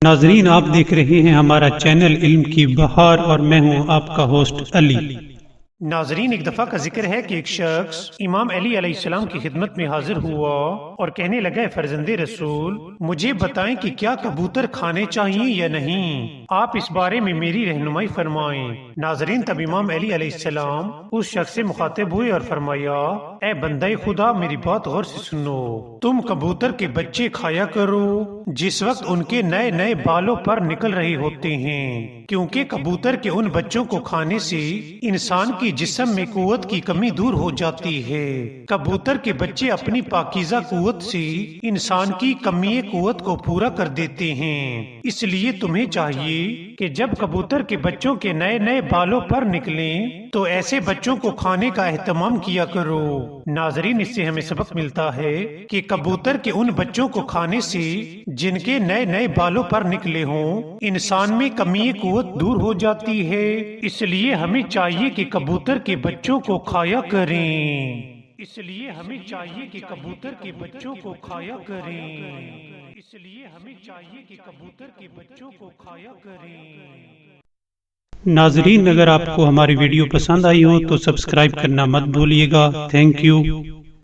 ناظرین، آپ دیکھ رہے ہیں ہمارا چینل علم کی بہار اور میں ہوں آپ کا ہوسٹ علی۔ ناظرین، ایک دفعہ کا ذکر ہے کہ ایک شخص امام علی علیہ السلام کی خدمت میں حاضر ہوا اور کہنے لگا، فرزند رسول، مجھے بتائیں کہ کیا کبوتر کھانے چاہیے یا نہیں، آپ اس بارے میں میری رہنمائی فرمائیں۔ ناظرین، تب امام علی علیہ السلام اس شخص سے مخاطب ہوئے اور فرمایا، اے بندہ خدا، میری بات غور سے سنو، تم کبوتر کے بچے کھایا کرو جس وقت ان کے نئے نئے بالوں پر نکل رہے ہوتے ہیں، کیونکہ کبوتر کے ان بچوں کو کھانے سے انسان کی جسم میں قوت کی کمی دور ہو جاتی ہے۔ کبوتر کے بچے اپنی پاکیزہ قوت سے انسان کی کمی قوت کو پورا کر دیتے ہیں، اس لیے تمہیں چاہیے کہ جب کبوتر کے بچوں کے نئے نئے بالوں پر نکلیں تو ایسے بچوں کو کھانے کا اہتمام کیا کرو۔ ناظرین، اس سے ہمیں سبق ملتا ہے کہ کبوتر کے ان بچوں کو کھانے سے جن کے نئے نئے بالوں پر نکلے ہوں انسان میں کمی قوت دور ہو جاتی ہے، اس لیے ہمیں چاہیے کہ کبوتر کے بچوں کو کھایا کریں۔ اس لیے ہمیں چاہیے کہ کبوتر کے بچوں کو کھایا کریں۔ اس لیے ہمیں چاہیے کہ کبوتر کے بچوں کو کھایا کریں۔ ناظرین، اگر آپ کو ہماری ویڈیو پسند آئی ہو تو سبسکرائب کرنا مت بھولیے گا۔ Thank you.